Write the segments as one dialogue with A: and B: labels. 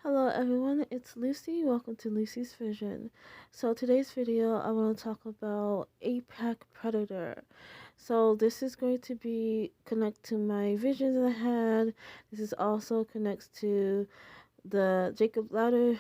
A: Hello everyone, it's Lucy. Welcome to Lucy's Vision. So today's video I want to talk about apex predator. So this is going to be connect to my visions that I had. This is also connects to the Jacob Ladder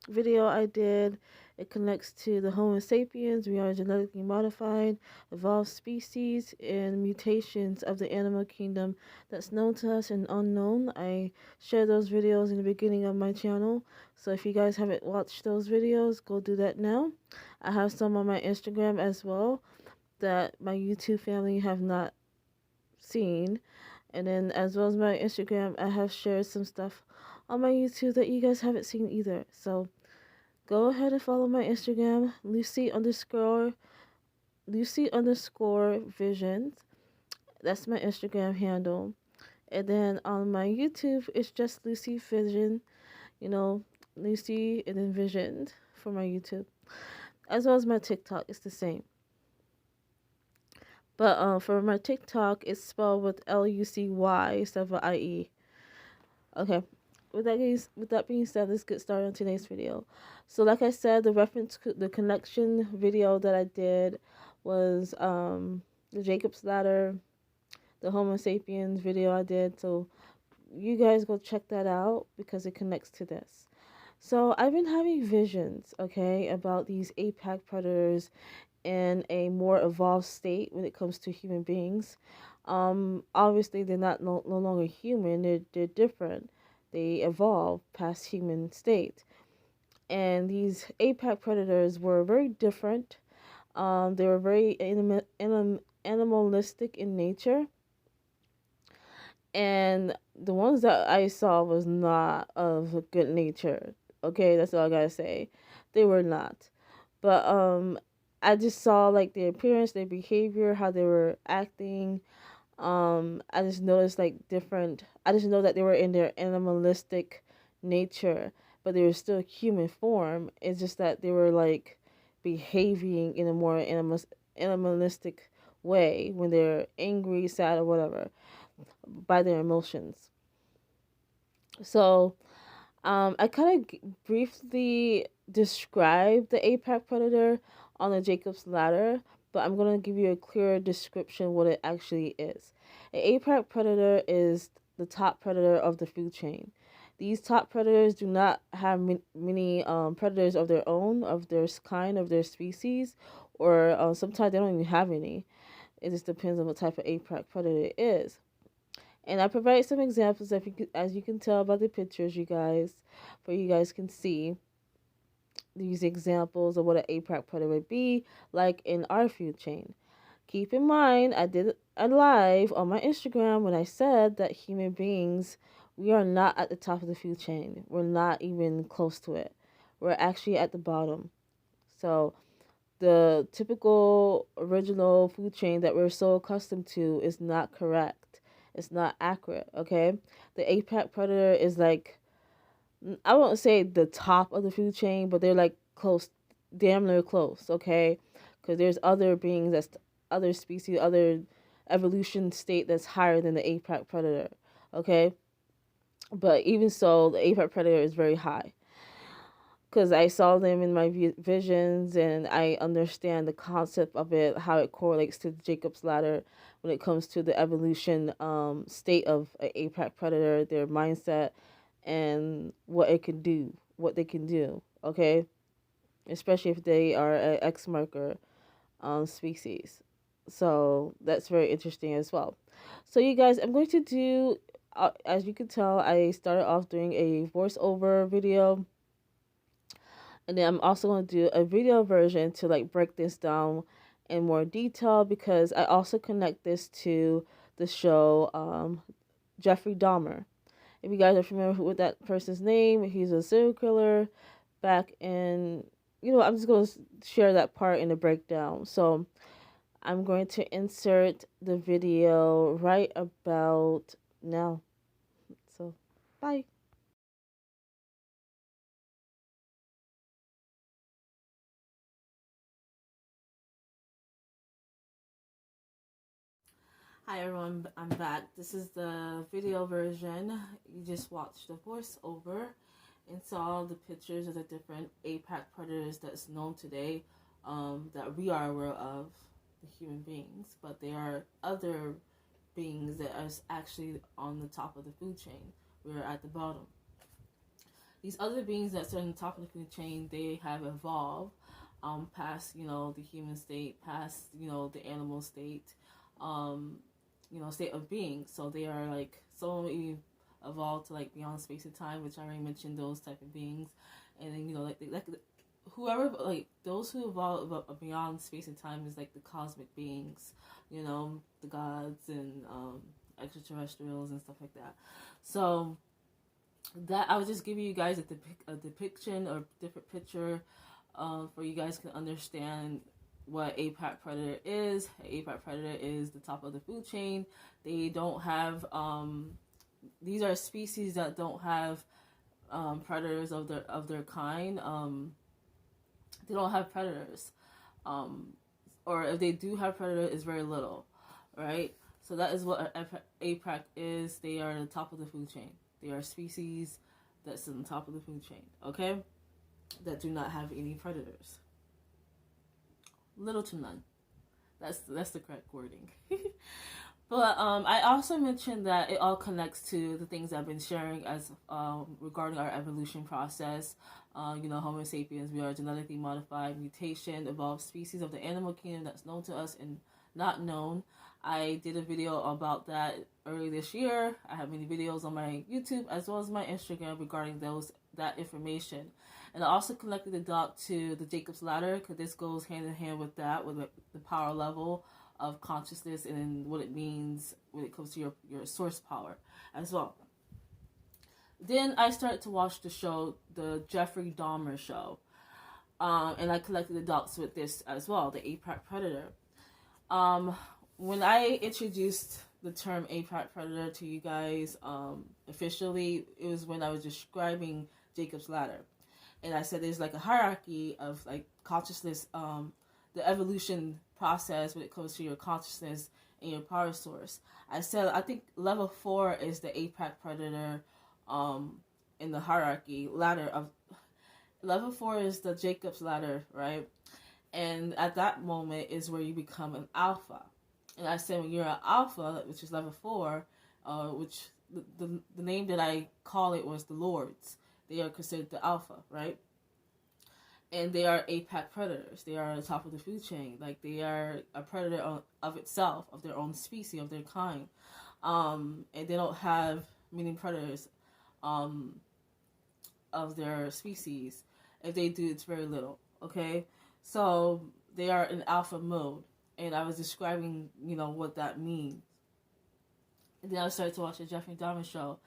A: video I did. It connects to the Homo sapiens. We are genetically modified, evolved species, and mutations of the animal kingdom that's known to us and unknown. I share those videos in the beginning of my channel. So if you guys haven't watched those videos, go do that now. I have some on my Instagram as well that my YouTube family have not seen. And then as well as my Instagram, I have shared some stuff on my YouTube that you guys haven't seen either. So go ahead and follow my Instagram, Lucie underscore visions. That's my Instagram handle. And then on my YouTube, it's just Lucie Vision, you know, Lucie and then Vision for my YouTube. As well as my TikTok, it's the same. But for my TikTok, it's spelled with Lucy instead of IE. Okay. With that being said, let's get started on today's video. So, like I said, the connection video that I did was the Jacob's Ladder, the Homo sapiens video I did. So, you guys go check that out because it connects to this. So, I've been having visions, okay, about these apex predators in a more evolved state when it comes to human beings. Obviously, they're no longer human. They're different. They evolve past human state, and these apex predators were very different. They were very animalistic in nature, and the ones that I saw was not of good nature. Okay, that's all I gotta say. They were not. But I just saw like their appearance, their behavior, how they were acting. I just noticed like different. I just know that they were in their animalistic nature, but they were still human form. It's just that they were like behaving in a more animalistic way when they're angry, sad, or whatever by their emotions. So I kind of briefly described the apex predator on the Jacob's Ladder, but I'm going to give you a clearer description of what it actually is. An apex predator is the top predator of the food chain. These top predators do not have many predators of their own, of their kind, of their species, or sometimes they don't even have any. It just depends on what type of apex predator it is. And I provide some examples as you can tell by the pictures, you guys, for you guys can see these examples of what an apex predator would be like in our food chain. Keep in mind, I did a live on my Instagram when I said that human beings, we are not at the top of the food chain. We're not even close to it. We're actually at the bottom. So the typical original food chain that we're so accustomed to is not correct. It's not accurate, okay? The apex predator is like, I won't say the top of the food chain, but they're like close, damn near close, okay? Because there's other beings, other species, other evolution state that's higher than the apex predator, okay? But even so, the apex predator is very high because I saw them in my visions and I understand the concept of it, how it correlates to the Jacob's Ladder when it comes to the evolution state of an apex predator, their mindset, and what it can do, what they can do, okay? Especially if they are an X marker species. So that's very interesting as well. So you guys, I'm going to do, as you can tell, I started off doing a voiceover video, and then I'm also going to do a video version to like break this down in more detail because I also connect this to the show Jeffrey Dahmer. If you guys are familiar with that person's name, he's a serial killer back in, I'm just going to share that part in the breakdown. So I'm going to insert the video right about now. So, bye. Hi everyone, I'm back. This is the video version. You just watched the voiceover and saw the pictures of the different APAC predators that's known today, that we are aware of, the human beings, but there are other beings that are actually on the top of the food chain. We're at the bottom. These other beings that are on the top of the food chain, they have evolved past, the human state, past, the animal state, state of being. So they are like so evolved to like beyond space and time, which I already mentioned those type of beings. And then like whoever, like those who evolve beyond space and time is like the cosmic beings, the gods and extraterrestrials and stuff like that. So that I was just giving you guys a depiction or different picture, for you guys can understand what APAC predator is. APAC predator is the top of the food chain. They don't have these are species that don't have predators of their kind. They don't have predators, or if they do have predator, it's very little, right? So that is what APAC is. They are the top of the food chain. They are species that's on the top of the food chain, okay? That do not have any predators. Little to none. That's the correct wording. But I also mentioned that it all connects to the things I've been sharing as regarding our evolution process. Homo sapiens, we are genetically modified, mutation, evolved species of the animal kingdom that's known to us and not known. I did a video about that early this year. I have many videos on my YouTube as well as my Instagram regarding that information. And I also connected the dot to the Jacob's Ladder, because this goes hand in hand with that, with the power level of consciousness and what it means when it comes to your source power as well. Then I started to watch the show, the Jeffrey Dahmer show. And I collected the dots with this as well, the APAC predator. When I introduced the term APAC predator to you guys officially, it was when I was describing Jacob's Ladder. And I said there's like a hierarchy of like consciousness, the evolution process when it comes to your consciousness and your power source. I said I think level 4 is the APAC predator in the hierarchy ladder of level 4 is the Jacob's Ladder, right? And at that moment is where you become an alpha. And I said when you're an alpha, which is level 4, which the name that I call it was the Lords. They are considered the alpha, right? And they are APAC predators. They are on the top of the food chain. Like they are a predator of itself, of their own species, of their kind. And they don't have many predators of their species. If they do, it's very little, okay? So they are in alpha mode. And I was describing, what that means. And then I started to watch the Jeffrey Dahmer show.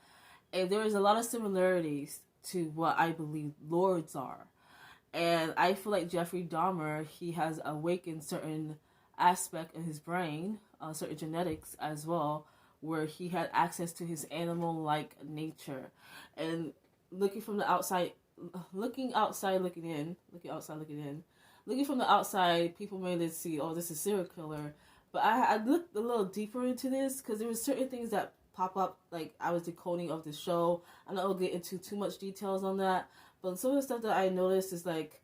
A: And there is a lot of similarities to what I believe lords are. And I feel like Jeffrey Dahmer, he has awakened certain aspect in his brain, certain genetics as well, where he had access to his animal-like nature. And looking from the outside, looking from the outside, people may see, oh, this is a serial killer. But I looked a little deeper into this because there were certain things that pop up, like I was decoding of the show. I'm not going to get into too much details on that. But some of the stuff that I noticed is like,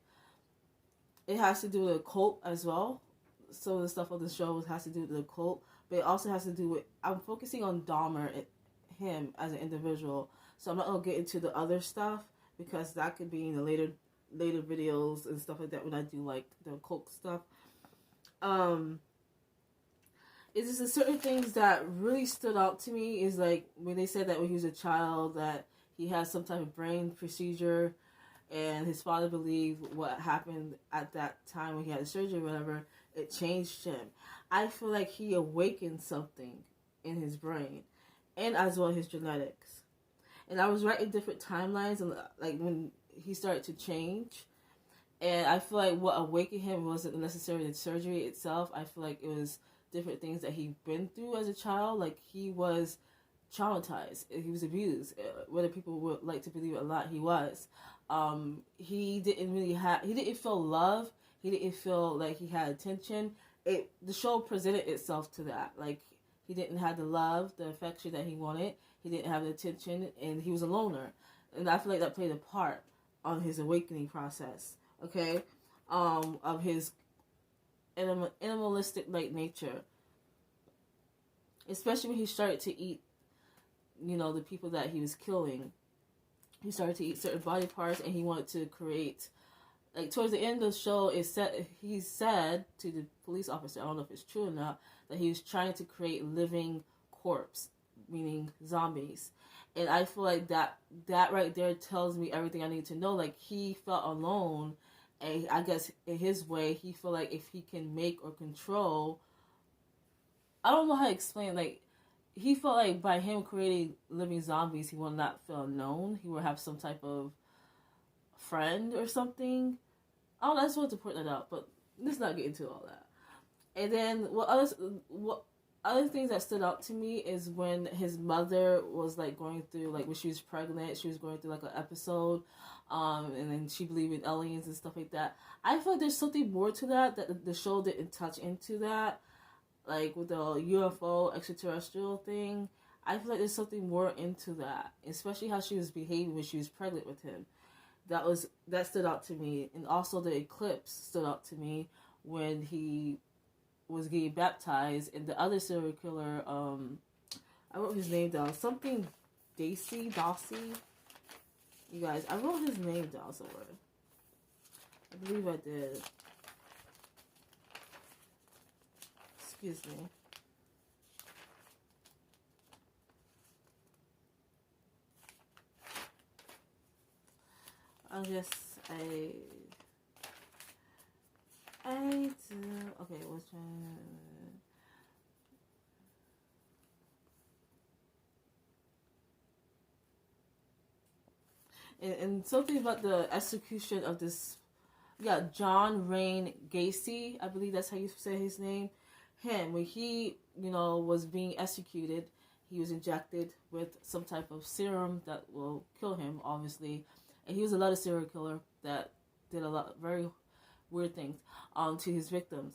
A: it has to do with a cult as well. Some of the stuff on the show has to do with the cult. But it also has to do with, I'm focusing on Dahmer, him as an individual. So I'm not going to get into the other stuff because that could be in the later videos and stuff like that when I do like the cult stuff. It's just certain things that really stood out to me is like when they said that when he was a child that he had some type of brain procedure and his father believed what happened at that time when he had the surgery or whatever, it changed him. I feel like he awakened something in his brain and as well his genetics. And I was writing different timelines and like when he started to change. And I feel like what awakened him wasn't necessarily the surgery itself. I feel like it was different things that he'd been through as a child. Like he was traumatized. He was abused. Whether people would like to believe it or not, he was. He didn't feel love. He didn't feel like he had attention. The show presented itself to that. Like He didn't have the love, the affection that he wanted. He didn't have the attention, and he was a loner. And I feel like that played a part on his awakening process. Okay, of his animalistic like nature, especially when he started to eat, the people that he was killing. He started to eat certain body parts, and he wanted to create. Like towards the end of the show, he said to the police officer, I don't know if it's true or not, that he was trying to create living corpse, meaning zombies. And I feel like that right there tells me everything I need to know. Like he felt alone, and I guess in his way, he felt like if he can make or control, I don't know how to explain. Like he felt like by him creating living zombies, he will not feel alone. He will have some type of friend or something. I just wanted to point that out, but let's not get into all that. And then what other things that stood out to me is when his mother was like going through, like when she was pregnant, she was going through like an episode, and then she believed in aliens and stuff like that. I feel like there's something more to that the show didn't touch into that, like with the UFO extraterrestrial thing. I feel like there's something more into that, especially how she was behaving when she was pregnant with him. That stood out to me, and also the eclipse stood out to me when he was getting baptized, and the other serial killer, I wrote his name down, something Dacey. You guys, I wrote his name down somewhere. I believe I did. Excuse me. I guess I do. Okay, what's and something about the execution of this, John Wayne Gacy, I believe that's how you say his name. Him, when he, was being executed, he was injected with some type of serum that will kill him, obviously. And he was another serial killer that did a lot of very weird things to his victims.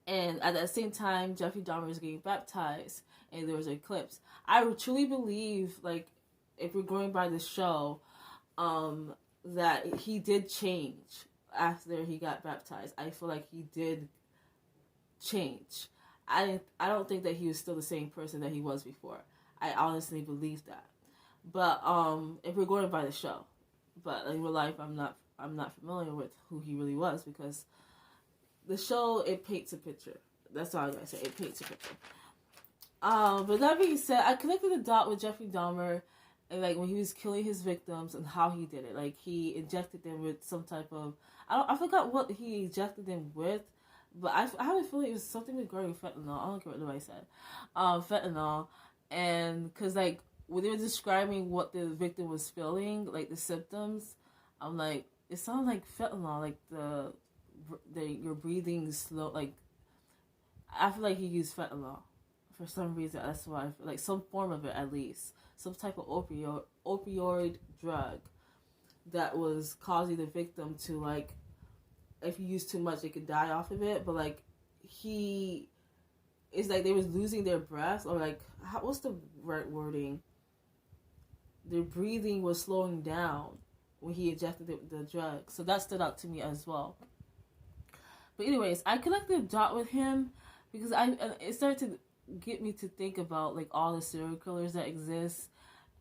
A: And at the same time, Jeffrey Dahmer was getting baptized, and there was an eclipse. I truly believe, like, if we're going by the show, that he did change after he got baptized. I feel like he did change. I don't think that he was still the same person that he was before. I honestly believe that. But if we're going by the show, but in real life, I'm not familiar with who he really was, because the show, it paints a picture. That's all I gotta say. It paints a picture. But that being said, I connected the dot with Jeffrey Dahmer, and like when he was killing his victims and how he did it. Like he injected them with some type of, I forgot what he injected them with, but I have a feeling it was something regarding fentanyl. I don't care what nobody said. Fentanyl, and because like when they were describing what the victim was feeling, like the symptoms, I'm like, it sounds like fentanyl, like the your breathing slow, like I feel like he used fentanyl for some reason. That's why I feel like some form of it, at least some type of opioid drug that was causing the victim to, like, if you use too much they could die off of it, but like it's like they was losing their breath, or like what's the right wording, their breathing was slowing down when he injected the drug. So that stood out to me as well. But anyways, I connected a dot with him because it started to get me to think about like all the serial killers that exist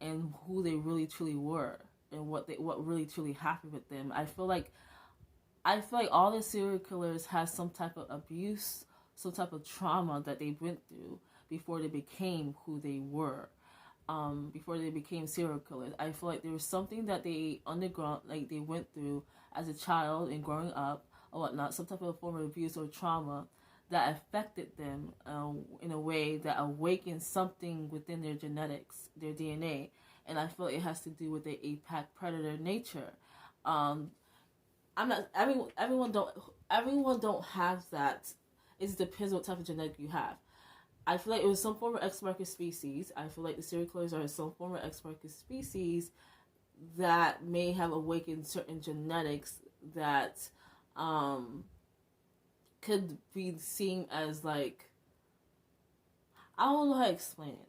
A: and who they really truly were and what really truly happened with them. I feel like all the serial killers had some type of abuse, some type of trauma that they went through before they became who they were. Before they became serial killers, I feel like there was something that they they went through as a child and growing up or whatnot, some type of form of abuse or trauma that affected them in a way that awakened something within their genetics, their DNA, and I feel like it has to do with the apex predator nature. I'm not everyone don't have that. It just depends what type of genetic you have. I feel like it was some form of ex-market species. I feel like the serial killers are some form of ex-market species that may have awakened certain genetics that could be seen as like I don't know how to explain it.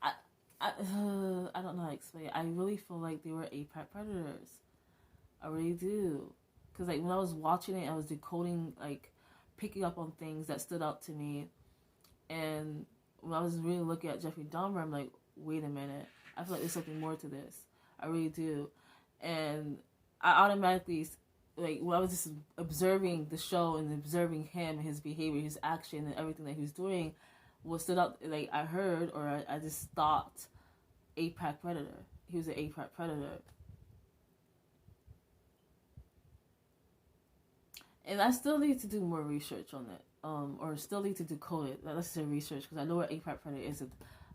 A: I I don't know how to explain it. I really feel like they were apex predators. I really do. Because like when I was watching it, I was decoding, like picking up on things that stood out to me. And when I was really looking at Jeffrey Dahmer, I'm like, wait a minute. I feel like there's something more to this. I really do. And I automatically, like when I was just observing the show and observing him, his behavior, his action, and everything that he was doing, what stood out, like I heard or I just thought, apex predator. He was an apex predator. And I still need to do more research on it, or still need to decode it. Like, let's say research, because I know what apex predator is.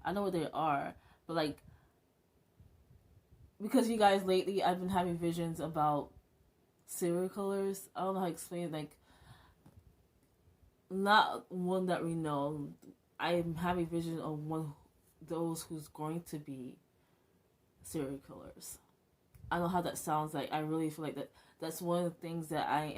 A: I know what they are, but like, because you guys lately, I've been having visions about serial killers. I don't know how to explain it. Like, not one that we know. I'm having vision of one, those who's going to be serial killers. I know how that sounds. Like I really feel like that's one of the things that I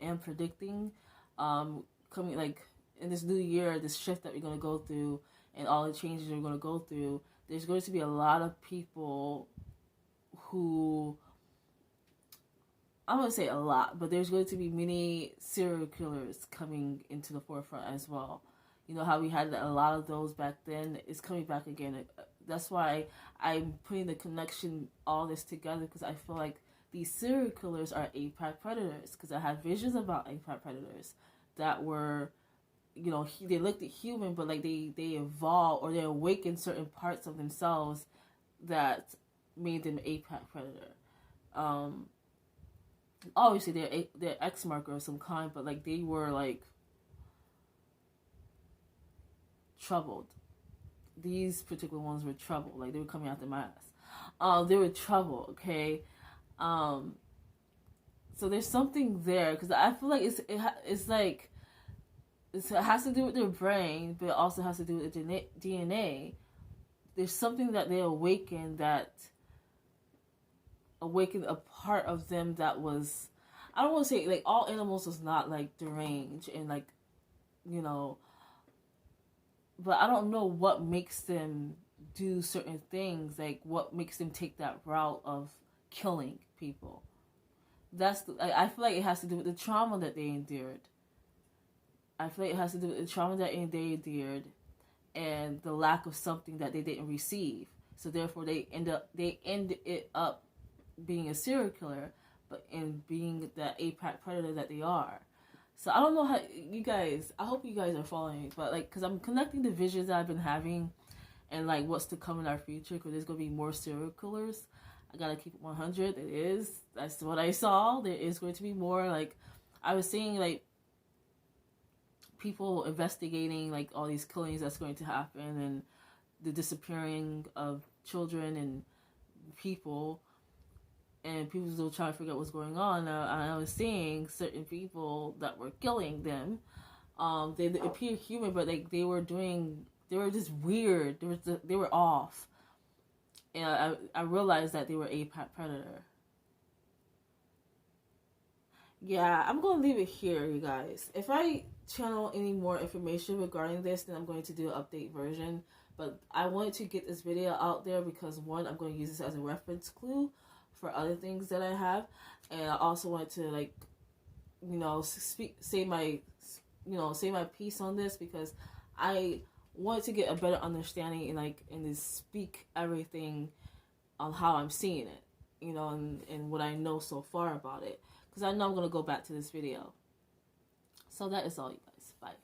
A: am predicting, coming like in this new year, this shift that we're gonna go through, and all the changes we're gonna go through. There's going to be a lot of people who, I don't want to say a lot, but there's going to be many serial killers coming into the forefront as well. You know how we had a lot of those back then. It's coming back again. That's why I'm putting the connection, all this together, because I feel like these serial killers are apex predators. Because I had visions about apex predators that were, you know, they looked at human, but like they evolved or they awakened certain parts of themselves that made them apex predator. Obviously they're X marker of some kind, but like they were like troubled. These particular ones were troubled. Like they were coming out the mask. They were troubled. Okay. So there's something there because I feel like it's like it has to do with their brain, but it also has to do with the DNA. There's something that they awakened a part of them that was, I don't want to say like all animals was not like deranged and like, you know, but I don't know what makes them do certain things, like what makes them take that route of killing people. I feel like it has to do with the trauma that they endured. I feel like it has to do with the trauma that they endured and the lack of something that they didn't receive. So therefore they end it up being a serial killer, but in being the apex predator that they are. So I don't know how you guys, I hope you guys are following me, but like, because I'm connecting the visions that I've been having and like what's to come in our future, because there's going to be more serial killers. I gotta keep it 100. It is. That's what I saw. There is going to be more. Like, I was seeing like people investigating like all these killings that's going to happen and the disappearing of children and people, and people still trying to figure out what's going on. I was seeing certain people that were killing them. They appear human, but like they were just weird. They were off. And I realized that they were apex predator. Yeah, I'm going to leave it here, you guys. If I channel any more information regarding this, then I'm going to do an update version. But I wanted to get this video out there because, one, I'm going to use this as a reference clue for other things that I have. And I also wanted to, like, you know, say my piece on this because I wanted to get a better understanding and just speak everything on how I'm seeing it, you know, and what I know so far about it. Because I know I'm going to go back to this video. So that is all, you guys. Bye.